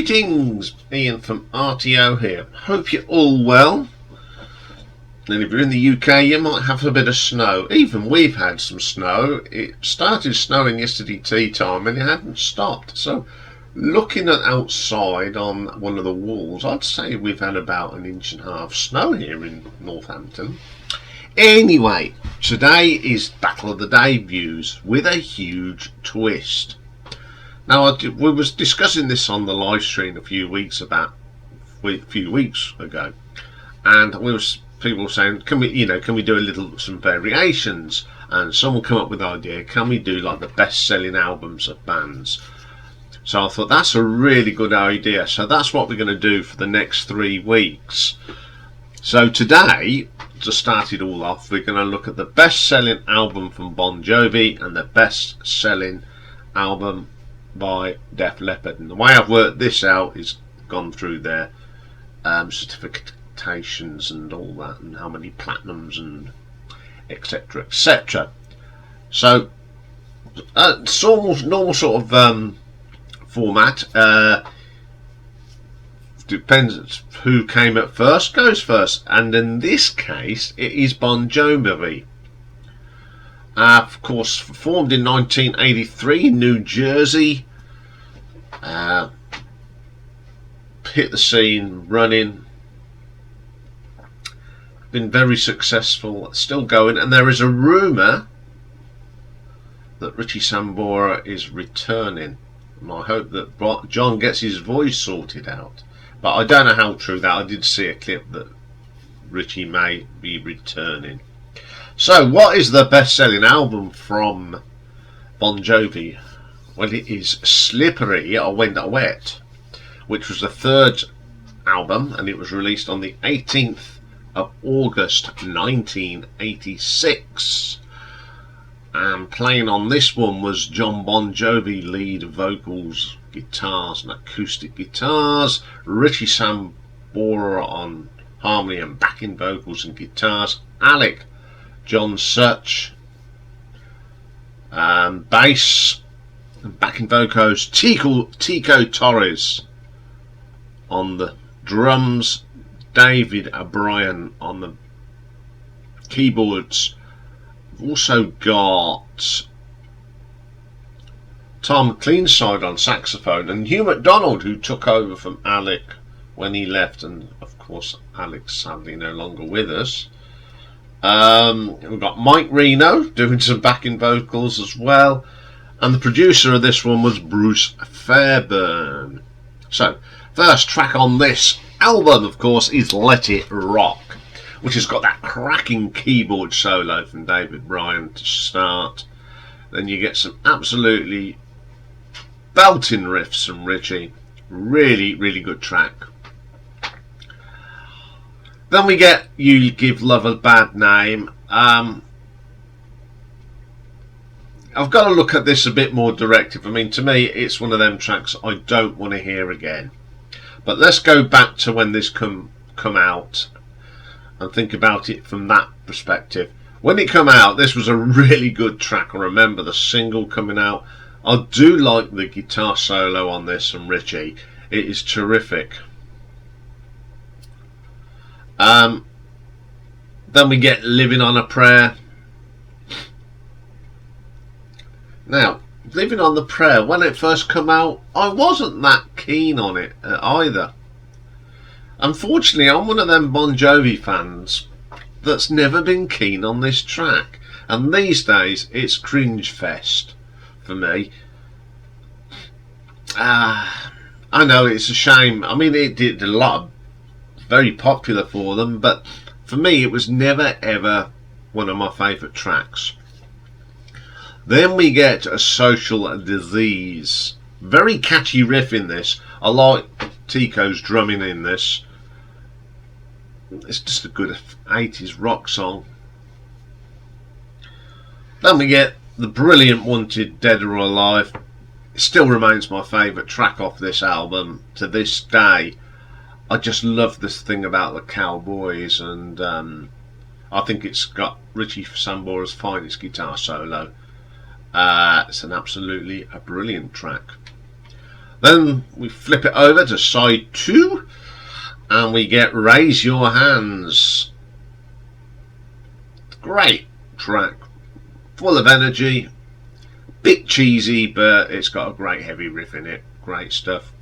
Greetings, Ian from RTO here. Hope you're all well. And if you're in the UK, you might have a bit of snow. Even we've had some snow. It started snowing yesterday tea time and it hadn't stopped. So looking at outside on one of the walls, I'd say we've had about 1.5 inches snow here in Northampton. Anyway, today is Battle of the Debuts with a huge twist. Now, we was discussing this on the live stream a few weeks ago, and people were saying, can we do some variations? And someone come up with the idea, can we do like the best-selling albums of bands? So I thought that's a really good idea. So that's what we're going to do for the next 3 weeks. So today, to start it all off, we're going to look at the best-selling album from Bon Jovi and the best-selling album by Def Leppard. And the way I've worked this out is gone through their certifications and all that, and how many platinums and etc, etc. So normal sort of format. Depends who came at first goes first, and in this case it is Bon Jovi. Of course, formed in 1983 in New Jersey. Hit the scene running. Been very successful, still going, and there is a rumour that Richie Sambora is returning. And I hope that John gets his voice sorted out. But I don't know how true that. I did see a clip that Richie may be returning. So, what is the best-selling album from Bon Jovi? Well, it is Slippery or When Wet, which was the third album, and it was released on the 18th of August 1986. And playing on this one was John Bon Jovi, lead vocals, guitars and acoustic guitars, Richie Sambora on harmony and backing vocals and guitars, Alec John Such, bass and backing vocals, Tico Torres on the drums, David O'Brien on the keyboards. We've also got Tom Cleanside on saxophone, and Hugh McDonald, who took over from Alec when he left, and of course Alec's sadly no longer with us. We've got Mike Reno doing some backing vocals as well, and the producer of this one was Bruce Fairbairn. So, first track on this album, of course, is Let It Rock, which has got that cracking keyboard solo from David Bryan to start. Then you get some absolutely belting riffs from Richie. Really, really good track. Then we get You Give Love a Bad Name. I've got to look at this a bit more directive. I mean, to me, it's one of them tracks I don't want to hear again. But let's go back to when this come out and think about it from that perspective. When it came out, this was a really good track. I remember the single coming out. I do like the guitar solo on this from Richie. It is terrific. Then we get Living on a Prayer. Now, Living on the Prayer, when it first came out, I wasn't that keen on it either. Unfortunately, I'm one of them Bon Jovi fans that's never been keen on this track, and these days it's cringe fest for me. I know it's a shame. I mean, it did a lot of very popular for them, but for me it was never ever one of my favourite tracks. Then we get A Social Disease. Very catchy riff in this. I like Tico's drumming in this. It's just a good 80s rock song. Then we get the brilliant Wanted Dead or Alive. It still remains my favourite track off this album to this day. I just love this thing about the cowboys, and I think it's got Richie Sambora's finest guitar solo. It's an absolutely brilliant track. Then we flip it over to side 2 and we get Raise Your Hands. Great track, full of energy, bit cheesy, but it's got a great heavy riff in it. Great stuff.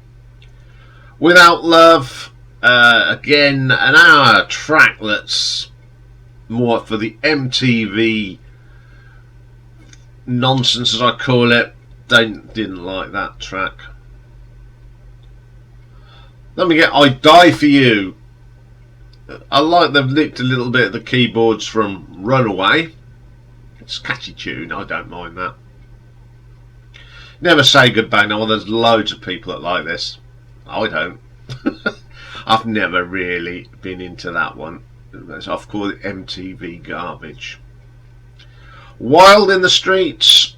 Without Love, again an hour track that's more for the MTV nonsense, as I call it. Didn't like that track. Then we get I Die For You. I like they've nicked a little bit of the keyboards from Runaway. It's a catchy tune, I don't mind that. Never Say Goodbye. Now, there's loads of people that like this. I don't. I've never really been into that one. I've called it MTV garbage. Wild in the Streets.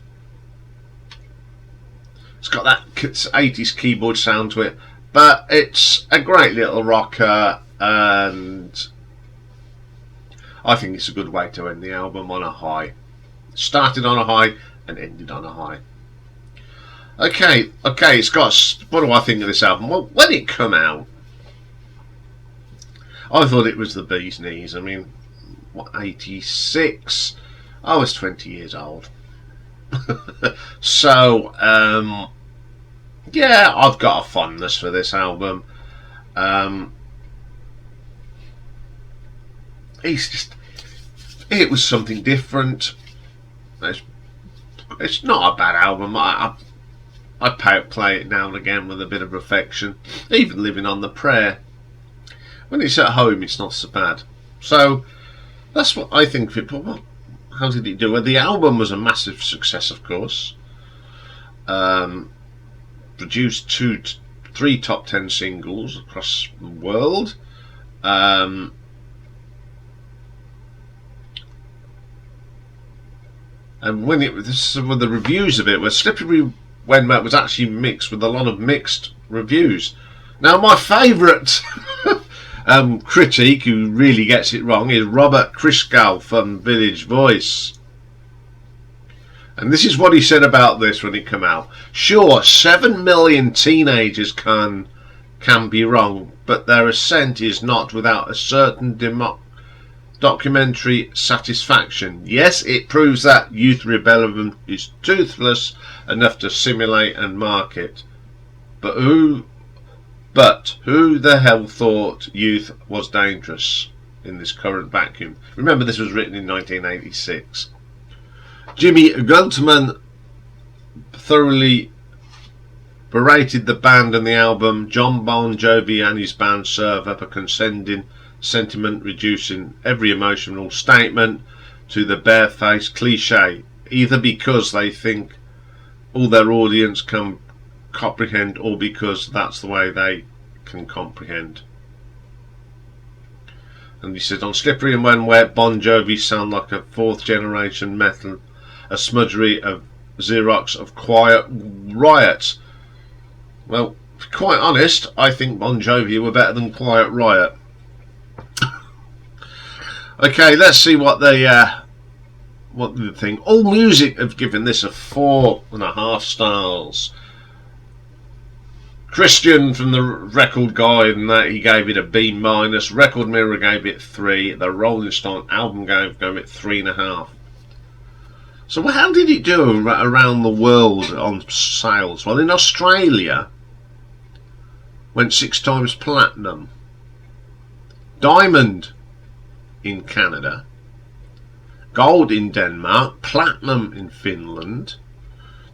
It's got that 80s keyboard sound to it, but it's a great little rocker, and I think it's a good way to end the album on a high. Started on a high and ended on a high. Okay, it's got. What do I think of this album? Well, when it come out, I thought it was the bee's knees. I mean, what, 86? I was 20 years old. So, yeah, I've got a fondness for this album. It was something different. It's not a bad album. I play it now and again with a bit of affection. Even Living on the Prayer. When it's at home, it's not so bad. So that's what I think of it. But how did it do? Well, the album was a massive success, of course. Produced 3 top 10 singles across the world. And when some of the reviews of it were Slippery When Wet was actually mixed with a lot of mixed reviews. Now, my favourite critique, who really gets it wrong, is Robert Christgau from Village Voice. And this is what he said about this when it came out. Sure, 7 million teenagers can be wrong, but their assent is not without a certain documentary satisfaction. Yes, it proves that youth rebellion is toothless enough to simulate and market. But who the hell thought youth was dangerous in this current vacuum? Remember, this was written in 1986. Jimmy Guntman thoroughly berated the band and the album. John Bon Jovi and his band serve up a condescending sentiment, reducing every emotional statement to the barefaced cliche, either because they think all their audience can comprehend or because that's the way they can comprehend. And he said, on Slippery and When Wet, Bon Jovi sound like a 4th generation metal, a smudgery of Xerox of Quiet Riot. Well, to be quite honest, I think Bon Jovi were better than Quiet Riot. Okay, let's see what the thing. All Music have given this a 4.5 stars. Christian from the Record Guide and that, he gave it a B-. Record Mirror gave it 3. The Rolling Stone album gave it 3.5. So how did it do around the world on sales? Well, in Australia, went 6 times platinum. Diamond in Canada. Gold in Denmark. Platinum in Finland.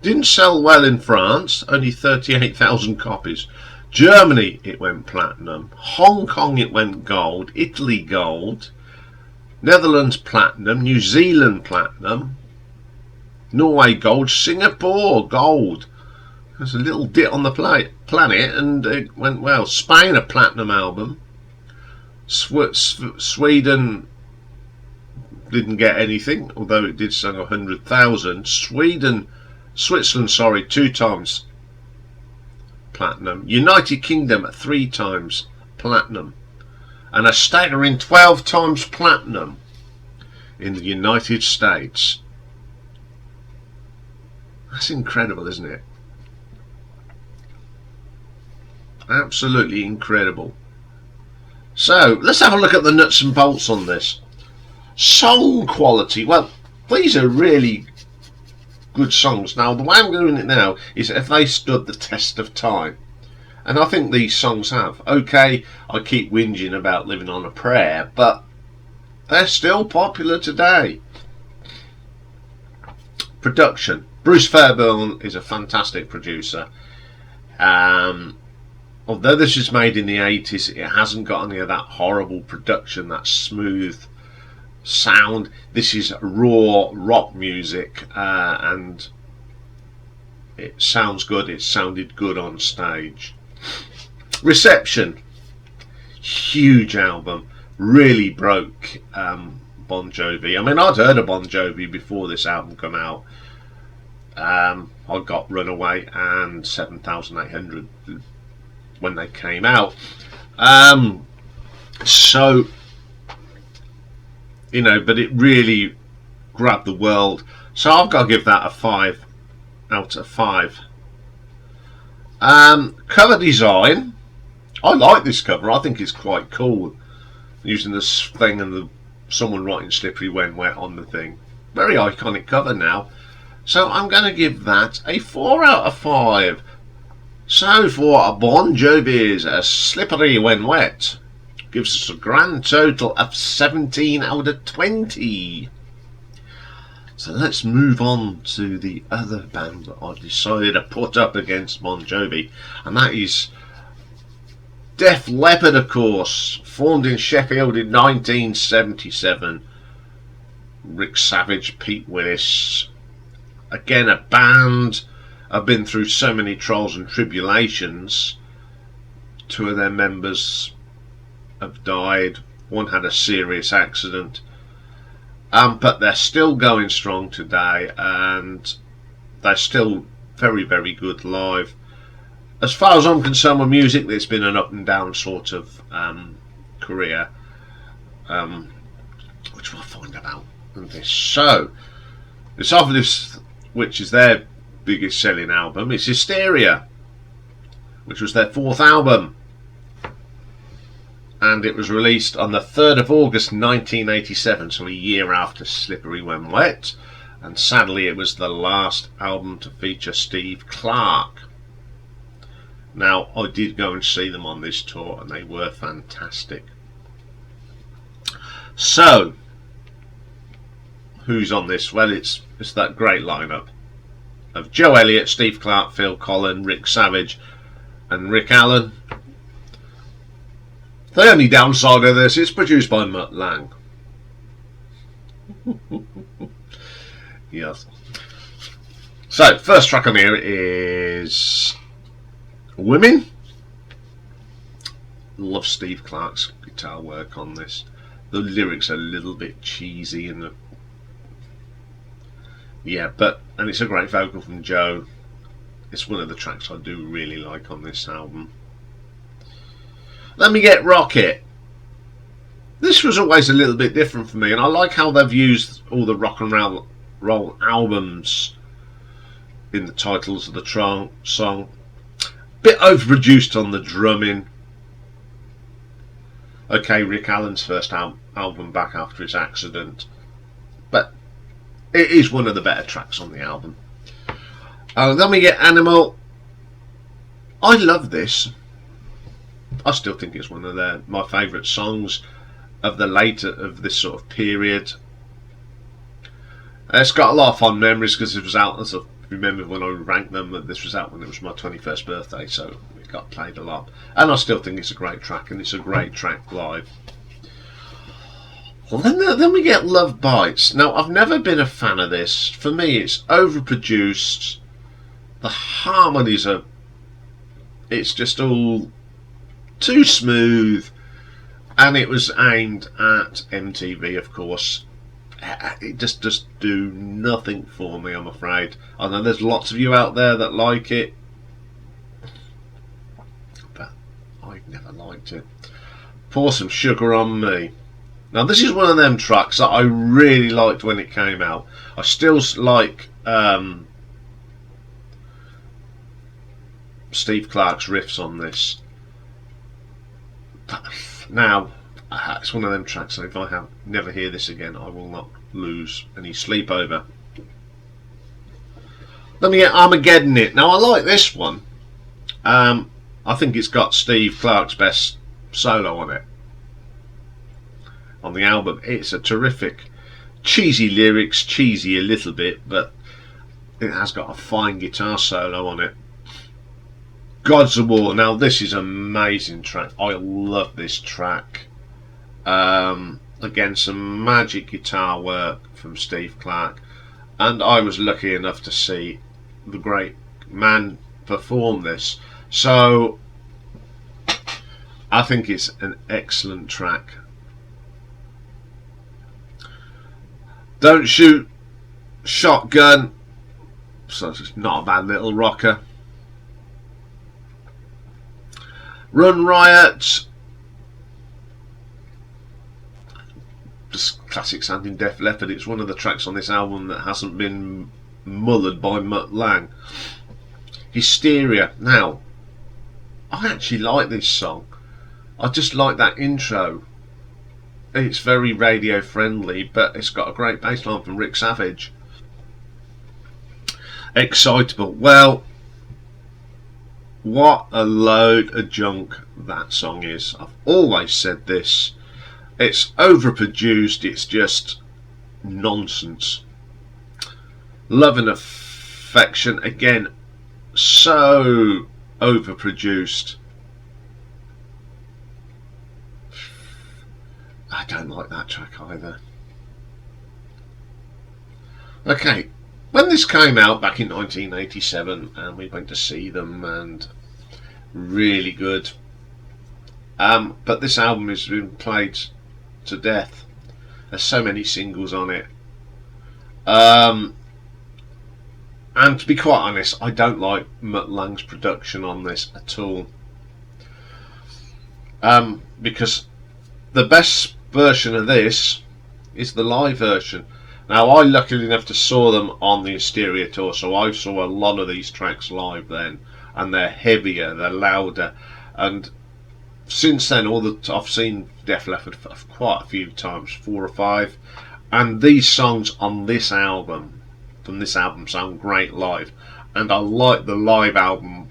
Didn't sell well in France. Only 38,000 copies. Germany, it went platinum. Hong Kong, it went gold. Italy, gold. Netherlands, platinum. New Zealand, platinum. Norway, gold. Singapore, gold. There's a little dit on the planet, and it went well. Spain, a platinum album. Sweden didn't get anything, although it did sell 100,000. Switzerland, 2 times platinum. United Kingdom, 3 times platinum. And a staggering 12 times platinum in the United States. That's incredible, isn't it? Absolutely incredible. So let's have a look at the nuts and bolts on this. Song quality. Well, these are really good songs. Now, the way I'm doing it now is if they stood the test of time. And I think these songs have. Okay, I keep whinging about Living on a Prayer, but they're still popular today. Production. Bruce Fairbairn is a fantastic producer. Although this was made in the 80s, it hasn't got any of that horrible production, that smooth sound. This is raw rock music, and it sounds good. It sounded good on stage. Reception. Huge album. Really broke Bon Jovi. I mean, I'd heard of Bon Jovi before this album came out. I got Runaway and 7,800 when they came out. So, you know, but it really grabbed the world. So I've got to give that a 5 out of 5. Cover design. I like this cover. I think it's quite cool. Using this thing and someone writing Slippery When Wet on the thing. Very iconic cover now. So I'm going to give that a 4 out of 5. So for Bon Jovi's Slippery When Wet, gives us a grand total of 17 out of 20. So let's move on to the other band that I decided to put up against Bon Jovi, and that is Def Leppard, of course, formed in Sheffield in 1977. Rick Savage, Pete Willis. Again, a band have been through so many trials and tribulations. 2 of their members have died. One had a serious accident. But they're still going strong today, and they're still very, very good live. As far as I'm concerned with music, it's been an up and down sort of career, which we'll find about in this. So, it's off this, which is their biggest selling album. It's Hysteria, which was their 4th album, and it was released on the 3rd of August 1987, so a year after Slippery When Wet, and sadly it was the last album to feature Steve Clark. Now, I did go and see them on this tour, and they were fantastic. So, who's on this? Well, it's that great lineup of Joe Elliott, Steve Clark, Phil Collen, Rick Savage and Rick Allen. The only downside of this, it's produced by Mutt Lange. Yes. So, first track on here is Women. Love Steve Clark's guitar work on this. The lyrics are a little bit cheesy and and it's a great vocal from Joe. It's one of the tracks I do really like on this album. Let Me Get Rocket. This was always a little bit different for me, and I like how they've used all the rock and roll albums in the titles of the song. Bit overproduced on the drumming. Okay, Rick Allen's first album back after his accident, but it is one of the better tracks on the album. Then we get Animal. I love this. I still think it's one of my favourite songs of this sort of period. It's got a lot of fond memories because it was out, as I remember when I ranked them, that this was out when it was my 21st birthday, so it got played a lot. And I still think it's a great track, and it's a great track live. Well, then we get Love Bites. Now, I've never been a fan of this. For me, it's overproduced. The harmonies are... It's just all too smooth. And it was aimed at MTV, of course. It just do nothing for me, I'm afraid. I know there's lots of you out there that like it, but I've never liked it. Pour Some Sugar on Me. Now, this is one of them tracks that I really liked when it came out. I still like Steve Clark's riffs on this. Now, it's one of them tracks, so if I never hear this again, I will not lose any sleep over. Let me get Armageddon It. Now, I like this one. I think it's got Steve Clark's best solo on it. On the album, it's a terrific, cheesy lyrics, cheesy a little bit, but it has got a fine guitar solo on it. Gods of War. Now, this is an amazing track. I love this track. Again, some magic guitar work from Steve Clark, and I was lucky enough to see the great man perform this, so I think it's an excellent track. Don't Shoot Shotgun, so it's not a bad little rocker. Run Riot, just classic sounding Def Leppard. It's one of the tracks on this album that hasn't been mullered by Mutt Lange. Hysteria. Now, I actually like this song. I just like that intro. It's very radio friendly, but it's got a great bass line from Rick Savage. Excitable. Well, what a load of junk that song is. I've always said this. It's overproduced. It's just nonsense. Love and Affection, again, so overproduced. I don't like that track either. Okay, when this came out back in 1987, and we went to see them, and really good. But this album has been played to death. There's so many singles on it. And to be quite honest, I don't like Mutt Lange's production on this at all. Because the best version of this is the live version. Now, I luckily enough to saw them on the Hysteria tour, so I saw a lot of these tracks live then, and they're heavier, they're louder, and since then I've seen Def Leppard quite a few times, 4 or 5, and these songs on this album, from this album, sound great live, and I like the live album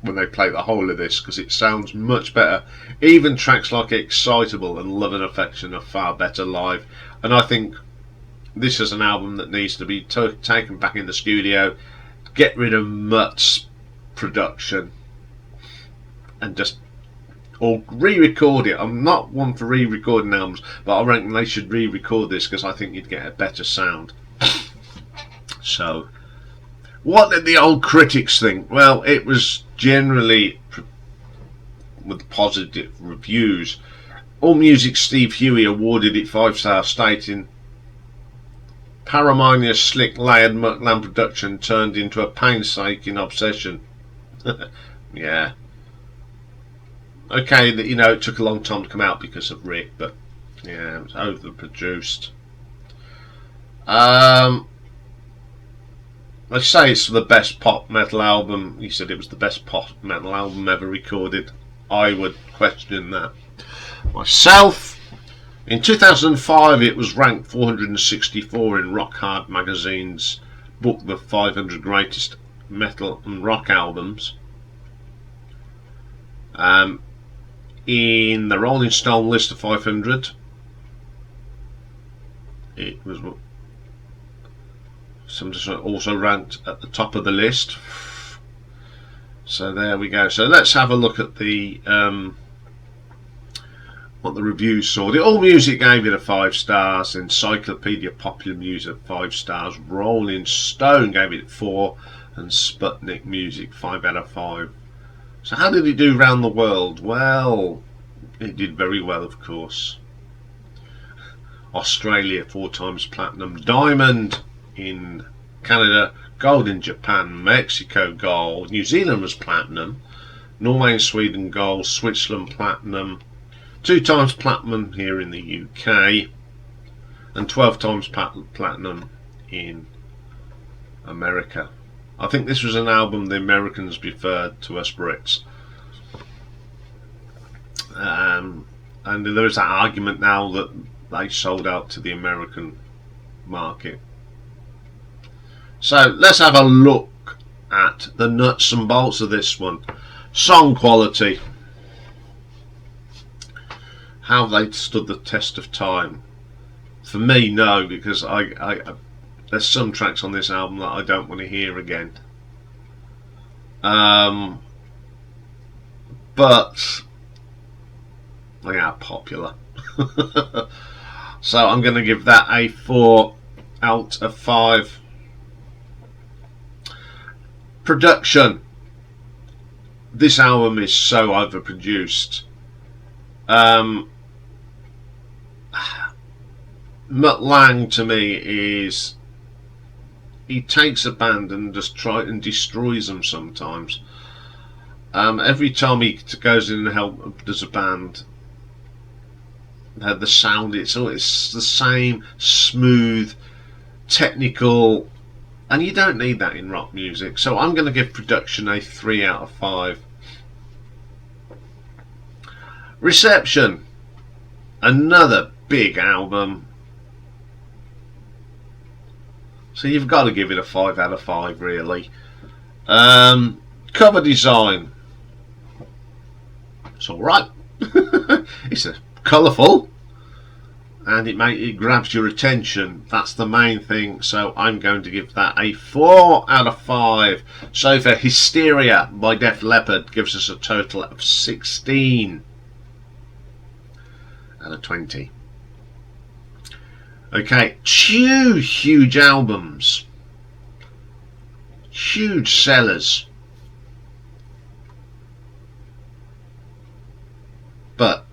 when they play the whole of this, because it sounds much better. Even tracks like Excitable and Love and Affection are far better live, and I think this is an album that needs to be taken back in the studio, get rid of Mutt's production, and just, or re-record it. I'm not one for re-recording albums, but I reckon they should re-record this, because I think you'd get a better sound. So, what did the old critics think? Well, it was generally with positive reviews. AllMusic Steve Huey awarded it 5 stars, stating, Paramania's slick layered Mutt Lange production turned into a painstaking obsession. Yeah. Okay, that, you know, it took a long time to come out because of Rick, but yeah, it was overproduced. They say it's the best pop metal album. He said it was the best pop metal album ever recorded. I would question that myself. In 2005, it was ranked 464 in Rock Hard magazine's book, The 500 Greatest Metal and Rock Albums. In the Rolling Stone list of 500, it was also ranked at the top of the list. So there we go. So let's have a look at the what the reviews saw. The AllMusic gave it a 5 stars. Encyclopedia Popular Music 5 stars. Rolling Stone gave it 4, and Sputnik Music 5 out of 5. So how did it do around the world? Well, it did very well, of course. Australia 4 times platinum, diamond in Canada, gold in Japan, Mexico gold, New Zealand was platinum, Norway and Sweden gold, Switzerland platinum, 2 times platinum here in the UK, and 12 times platinum in America. I think this was an album the Americans preferred to us Brits. And there is that argument now that they sold out to the American market. So let's have a look at the nuts and bolts of this one. Song quality. Have they stood the test of time? For me, no, because there's some tracks on this album that I don't want to hear again. But they are popular. So I'm going to give that a 4 out of 5. Production. This album is so overproduced. Mutt Lange to me is, he takes a band and just destroys them sometimes. Every time he goes in and does a band, the sound, it's the same smooth, technical, and you don't need that in rock music. So I'm going to give production a 3 out of 5. Reception, another big album, so you've got to give it a 5 out of 5 really. Cover design, it's alright. It's colourful and it grabs your attention. That's the main thing, so I'm going to give that a 4 out of 5. So for Hysteria by Def Leppard gives us a total of 16 out of 20. Okay, two huge albums, huge sellers, but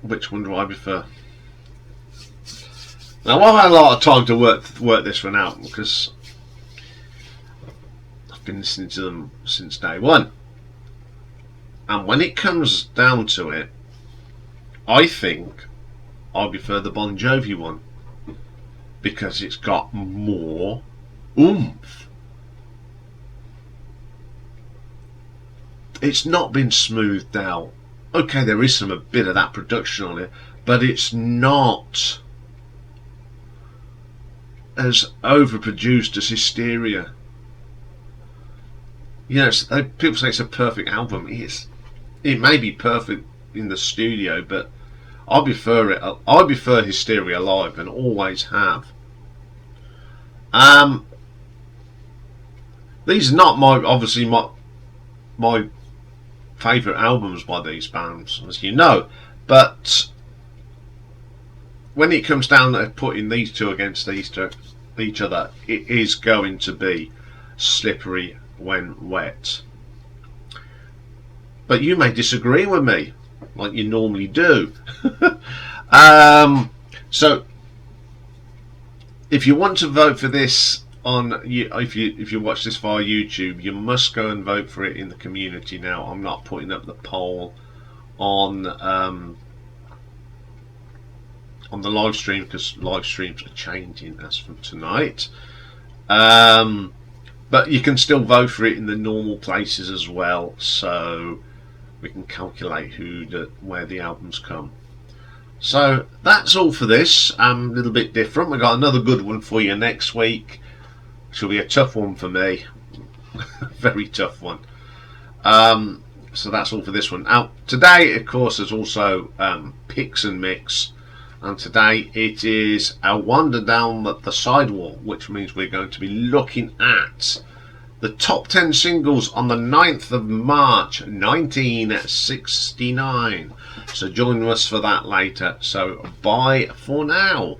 which one do I prefer? Now I've had a lot of time to work this one out, because I've been listening to them since day one, and when it comes down to it, I think I prefer the Bon Jovi one, because it's got more oomph. It's not been smoothed out. Okay, there is a bit of that production on it, but it's not as overproduced as Hysteria. You know, people say it's a perfect album. It may be perfect in the studio, but I prefer it. I prefer Hysteria live, and always have. These are not obviously my favourite albums by these bands, as you know, but when it comes down to putting these two against each other, it is going to be Slippery When Wet. But you may disagree with me, like you normally do. So if you want to vote for this if you watch this via YouTube, you must go and vote for it in the community now. I'm not putting up the poll on the live stream, because live streams are changing as from tonight. But you can still vote for it in the normal places as well, so we can calculate where the albums come. So that's all for this. A little bit different. We've got another good one for you next week. It'll be a tough one for me. Very tough one. So that's all for this one. Now today, of course, is also Picks and Mix, and today it is a wander down the sidewalk, which means we're going to be looking at the top 10 singles on the 9th of March 1969. So join us for that later. So bye for now.